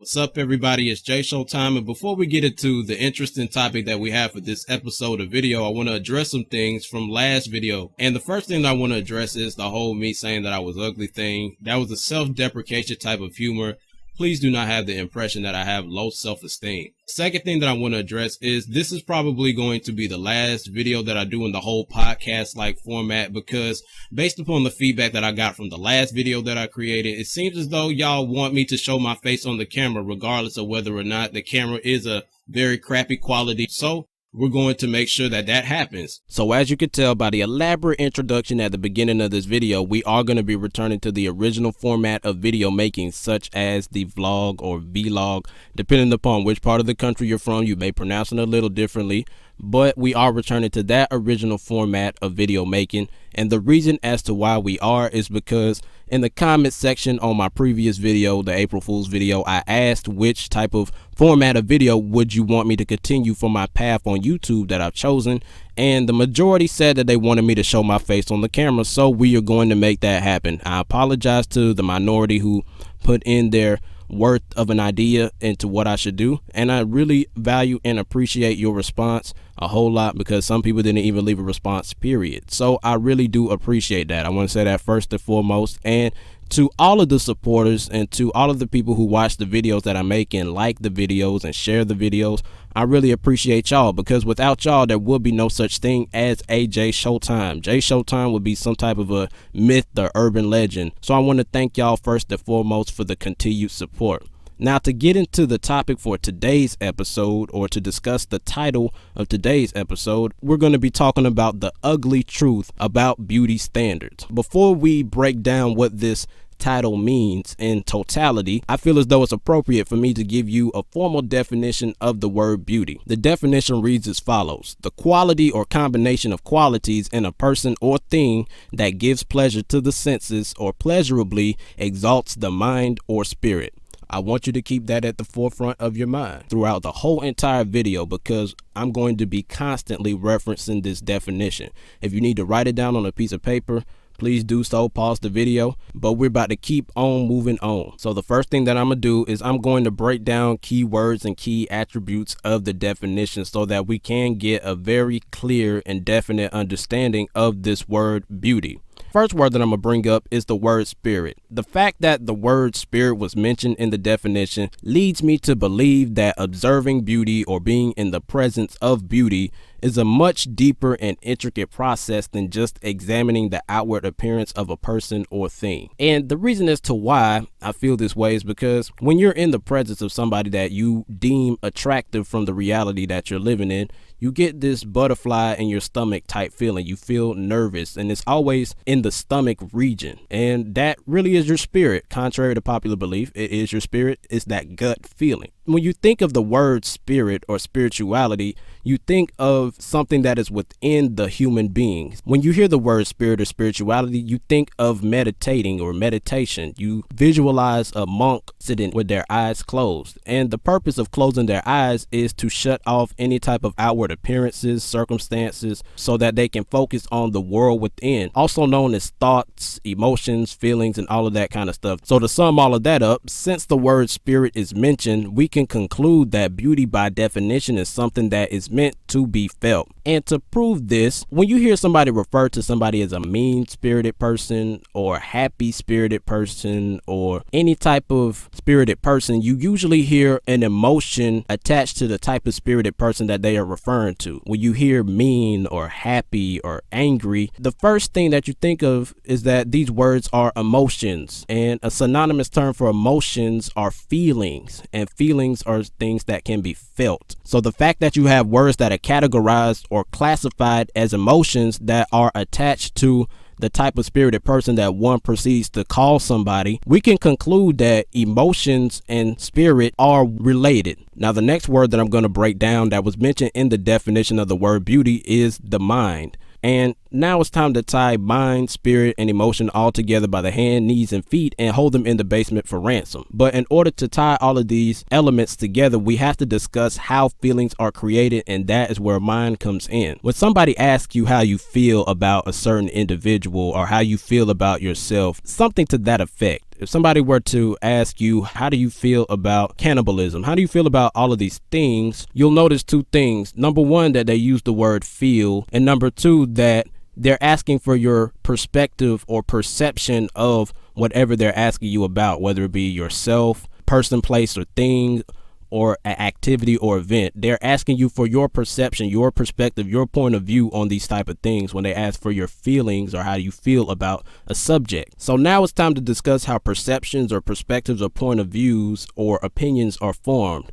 What's up, everybody? It's SHOWTIME, and before we get into the interesting topic that we have for this episode of video, I want to address some things from last video. And the first thing I want to address is the whole me saying that I was ugly thing. That was a self-deprecation type of humor. Please do not have the impression that I have low self-esteem. Second thing that I want to address is this is probably going to be the last video that I do in the whole podcast-like format, because based upon the feedback that I got from the last video that I created, it seems as though y'all want me to show my face on the camera regardless of whether or not the camera is a very crappy quality. So we're going to make sure that that happens. So as you can tell by the elaborate introduction at the beginning of this video, we are going to be returning to the original format of video making, such as the vlog or vlog. Depending upon which part of the country you're from, you may pronounce it a little differently, but we are returning to that original format of video making. And the reason as to why we are is because in the comment section on my previous video, the April Fool's video, I asked which type of format of video would you want me to continue for my path on YouTube that I've chosen, and the majority said that they wanted me to show my face on the camera, so we are going to make that happen. I apologize to the minority who put in their worth of an idea into what I should do, and I really value and appreciate your response a whole lot, because some people didn't even leave a response, period. So I really do appreciate that. I want to say that first and foremost. And to all of the supporters and to all of the people who watch the videos that I make and like the videos and share the videos, I really appreciate y'all, because without y'all there would be no such thing as a SHOWTIME. SHOWTIME would be some type of a myth or urban legend. So I want to thank y'all first and foremost for the continued support. Now, to get into the topic for today's episode, or to discuss the title of today's episode, we're going to be talking about the ugly truth about beauty standards. Before we break down what this title means in totality, I feel as though it's appropriate for me to give you a formal definition of the word beauty. The definition reads as follows: the quality or combination of qualities in a person or thing that gives pleasure to the senses or pleasurably exalts the mind or spirit. I want you to keep that at the forefront of your mind throughout the whole entire video, because I'm going to be constantly referencing this definition. If you need to write it down on a piece of paper, please do so. Pause the video, but we're about to keep on moving on. So the first thing that I'm gonna do is I'm going to break down keywords and key attributes of the definition so that we can get a very clear and definite understanding of this word beauty. First word that I'm going to bring up is the word spirit. The fact that the word spirit was mentioned in the definition leads me to believe that observing beauty or being in the presence of beauty is a much deeper and intricate process than just examining the outward appearance of a person or thing. And the reason as to why I feel this way is because when you're in the presence of somebody that you deem attractive from the reality that you're living in, you get this butterfly in your stomach type feeling. You feel nervous, and it's always in the stomach region. And that really is your spirit. Contrary to popular belief, it is your spirit. It's that gut feeling. When you think of the word spirit or spirituality, you think of something that is within the human being. When you hear the word spirit or spirituality, you think of meditating or meditation. You visualize a monk sitting with their eyes closed. And the purpose of closing their eyes is to shut off any type of outward appearances, circumstances, so that they can focus on the world within, also known as thoughts, emotions, feelings, and all of that kind of stuff. So to sum all of that up, since the word spirit is mentioned, we can conclude that beauty by definition is something that is meant to be felt. And to prove this, when you hear somebody refer to somebody as a mean-spirited person or happy-spirited person or any type of spirited person, you usually hear an emotion attached to the type of spirited person that they are referring to. When you hear mean or happy or angry, the first thing that you think of is that these words are emotions, and a synonymous term for emotions are feelings, and feelings are things that can be felt. So the fact that you have words that are categorized or classified as emotions that are attached to the type of spirited person that one proceeds to call somebody, we can conclude that emotions and spirit are related. Now, the next word that I'm going to break down that was mentioned in the definition of the word beauty is the mind. And now it's time to tie mind, spirit, and emotion all together by the hand, knees, and feet and hold them in the basement for ransom. But in order to tie all of these elements together, we have to discuss how feelings are created, and that is where mind comes in. When somebody asks you how you feel about a certain individual or how you feel about yourself, something to that effect, If somebody were to ask you, how do you feel about cannibalism? How do you feel about all of these things? You'll notice two things. Number one, that they use the word feel. And number two, that they're asking for your perspective or perception of whatever they're asking you about, whether it be yourself, person, place, or thing, or an activity or event. They're asking you for your perception, your perspective, your point of view on these type of things when they ask for your feelings or how you feel about a subject. So now it's time to discuss how perceptions or perspectives or point of views or opinions are formed.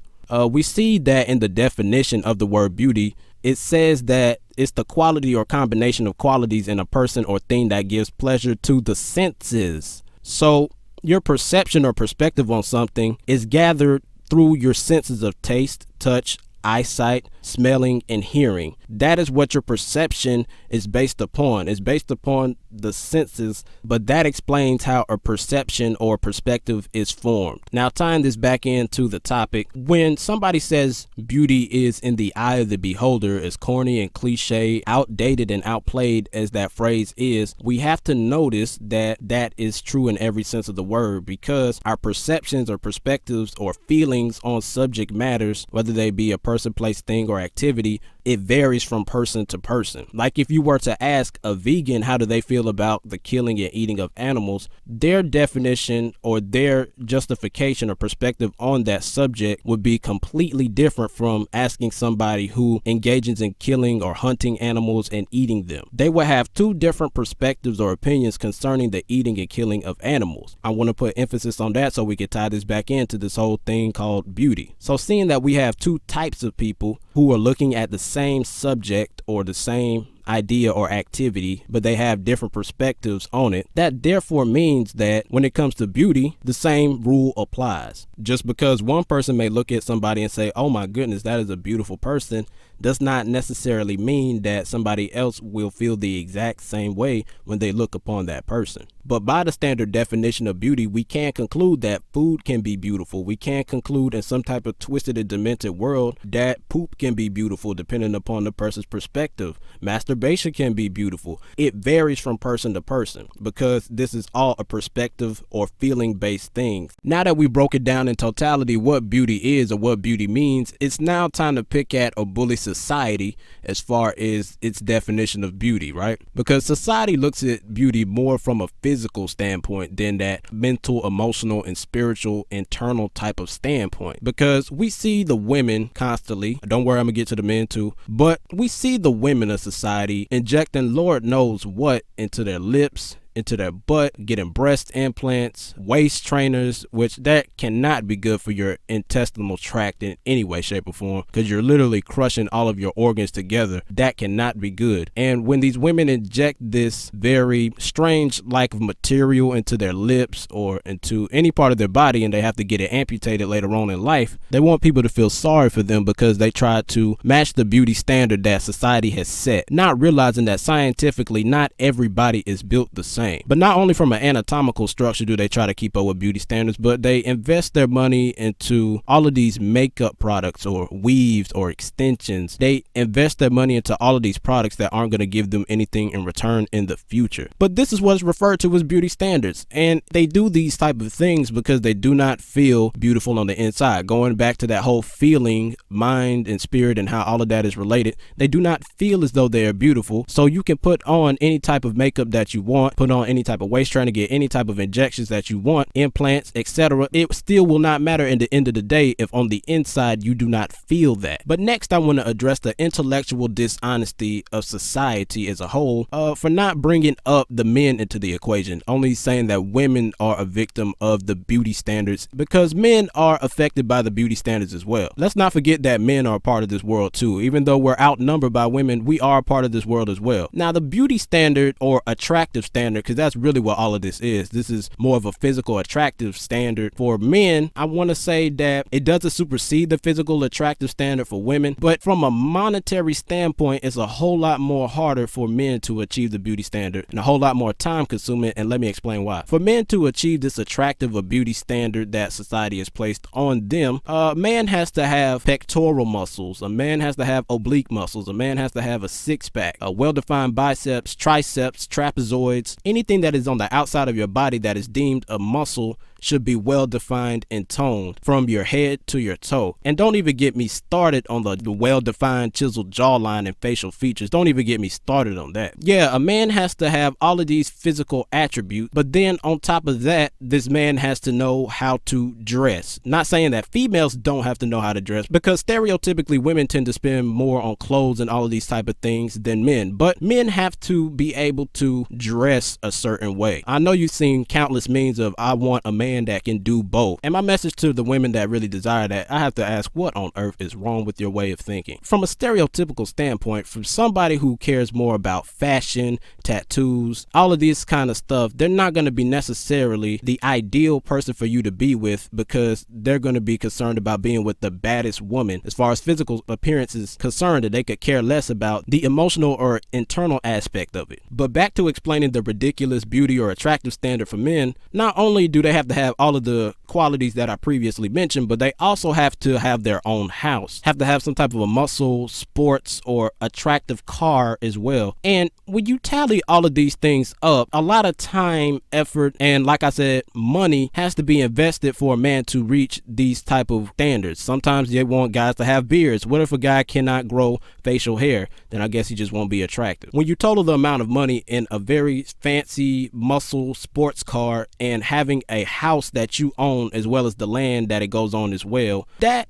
We see that in the definition of the word beauty, it says that it's the quality or combination of qualities in a person or thing that gives pleasure to the senses. So your perception or perspective on something is gathered through your senses of taste, touch, eyesight, smelling, and hearing. That is what your perception is based upon. It's based upon the senses, but that explains how a perception or perspective is formed. Now, tying this back into the topic, when somebody says beauty is in the eye of the beholder, as corny and cliche, outdated and outplayed as that phrase is, we have to notice that that is true in every sense of the word, because our perceptions or perspectives or feelings on subject matters, whether they be a person, place, thing, or activity, it varies from person to person. Like if you were to ask a vegan how do they feel about the killing and eating of animals, their definition or their justification or perspective on that subject would be completely different from asking somebody who engages in killing or hunting animals and eating them. They would have two different perspectives or opinions concerning the eating and killing of animals. I want to put emphasis on that so we can tie this back into this whole thing called beauty. So seeing that we have two types of people who are looking at the same subject or the same idea or activity, but they have different perspectives on it, that therefore means that when it comes to beauty, the same rule applies. Just because one person may look at somebody and say, oh my goodness, that is a beautiful person, does not necessarily mean that somebody else will feel the exact same way when they look upon that person. But by the standard definition of beauty, we can conclude that food can be beautiful. We can conclude in some type of twisted and demented world that poop can be beautiful depending upon the person's perspective. Masturbation can be beautiful. It varies from person to person because this is all a perspective or feeling based thing. Now that we broke it down in totality what beauty is or what beauty means, it's now time to pick at or bully society as far as its definition of beauty, right? Because society looks at beauty more from a physical standpoint than that mental, emotional, and spiritual internal type of standpoint. Because we see the women constantly, don't worry, I'm gonna get to the men too, but we see the women of society injecting Lord knows what into their lips, into their butt, getting breast implants, waist trainers, which that cannot be good for your intestinal tract in any way, shape, or form, because you're literally crushing all of your organs together. That cannot be good. And when these women inject this very strange like material into their lips or into any part of their body and they have to get it amputated later on in life, they want people to feel sorry for them because they try to match the beauty standard that society has set, not realizing that scientifically not everybody is built the same. But not only from an anatomical structure do they try to keep up with beauty standards, but they invest their money into all of these makeup products or weaves or extensions. They invest their money into all of these products that aren't going to give them anything in return in the future. But this is what's referred to as beauty standards. And they do these type of things because they do not feel beautiful on the inside. Going back to that whole feeling, mind and spirit and how all of that is related, they do not feel as though they are beautiful. So you can put on any type of makeup that you want, put on any type of waist trainer, get any type of injections that you want, implants, etc. It still will not matter in the end of the day if on the inside you do not feel that. But next I want to address the intellectual dishonesty of society as a whole for not bringing up the men into the equation, only saying that women are a victim of the beauty standards because men are affected by the beauty standards as well. Let's not forget that men are a part of this world too. Even though we're outnumbered by women, we are a part of this world as well. Now the beauty standard or attractive standard, because that's really what all of this is. This is more of a physical attractive standard for men. I want to say that it doesn't supersede the physical attractive standard for women, but from a monetary standpoint, it's a whole lot more harder for men to achieve the beauty standard and a whole lot more time consuming, and let me explain why. For men to achieve this attractive or beauty standard that society has placed on them, a man has to have pectoral muscles, a man has to have oblique muscles, a man has to have a six-pack, a well-defined biceps, triceps, trapezoids, anything that is on the outside of your body that is deemed a muscle should be well defined and toned from your head to your toe. And don't even get me started on the well defined chiseled jawline and facial features. Don't even get me started on that. Yeah, a man has to have all of these physical attributes, but then on top of that, this man has to know how to dress. Not saying that females don't have to know how to dress, because stereotypically women tend to spend more on clothes and all of these type of things than men, but men have to be able to dress a certain way. I know you've seen countless memes of I want a man that can do both. And my message to the women that really desire that, I have to ask, what on earth is wrong with your way of thinking? From a stereotypical standpoint, from somebody who cares more about fashion, tattoos, all of this kind of stuff, they're not going to be necessarily the ideal person for you to be with, because they're going to be concerned about being with the baddest woman as far as physical appearance is concerned, that they could care less about the emotional or internal aspect of it. But back to explaining the ridiculous beauty or attractive standard for men, not only do they have to have all of the qualities that I previously mentioned, but they also have to have their own house, have to have some type of a muscle, sports, or attractive car as well. And when you tally all of these things up, a lot of time, effort, and like I said, money has to be invested for a man to reach these type of standards. Sometimes they want guys to have beards. What if a guy cannot grow facial hair? Then I guess he just won't be attractive. When you total the amount of money in a very fancy muscle sports car and having a house that you own, as well as the land that it goes on as well, that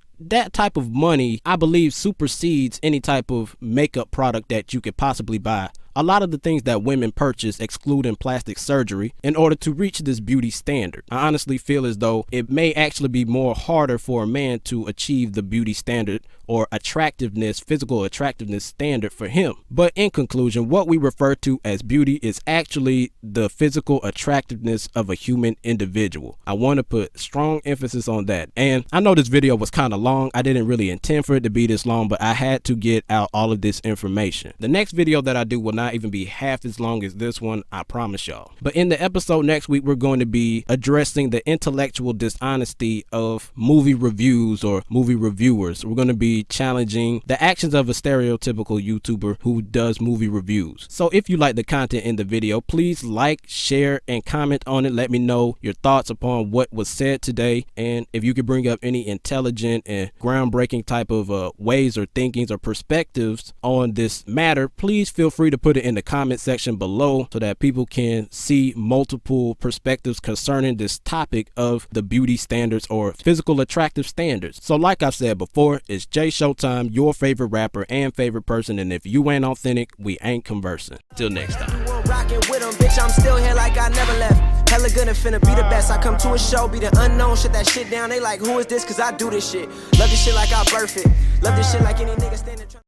type of money, I believe, supersedes any type of makeup product that you could possibly buy. A lot of the things that women purchase, excluding plastic surgery, in order to reach this beauty standard. I honestly feel as though it may actually be more harder for a man to achieve the beauty standard or attractiveness, physical attractiveness standard for him. But in conclusion, what we refer to as beauty is actually the physical attractiveness of a human individual. I want to put strong emphasis on that. And I know this video was kind of long. I didn't really intend for it to be this long, but I had to get out all of this information. The next video that I do will not even be half as long as this one, I promise y'all. But in the episode next week, we're going to be addressing the intellectual dishonesty of movie reviews or movie reviewers. We're going to be challenging the actions of a stereotypical YouTuber who does movie reviews. So if you like the content in the video, please like, share, and comment on it. Let me know your thoughts upon what was said today, and if you could bring up any intelligent and groundbreaking type of ways or thinkings or perspectives on this matter, please feel free to put it in the comment section below so that people can see multiple perspectives concerning this topic of the beauty standards or physical attractive standards. So like I said before, it's SHOWTIME, your favorite rapper and favorite person, and if you ain't authentic, we ain't conversing. Till next time. Rocking with them, bitch, I'm still here like I never left. Hella good and finna be the best. I come to a show, be the unknown, shut that shit down. They like, who is this? Cause I do this shit. Love this shit like I birth it. Love this shit like any nigga standing.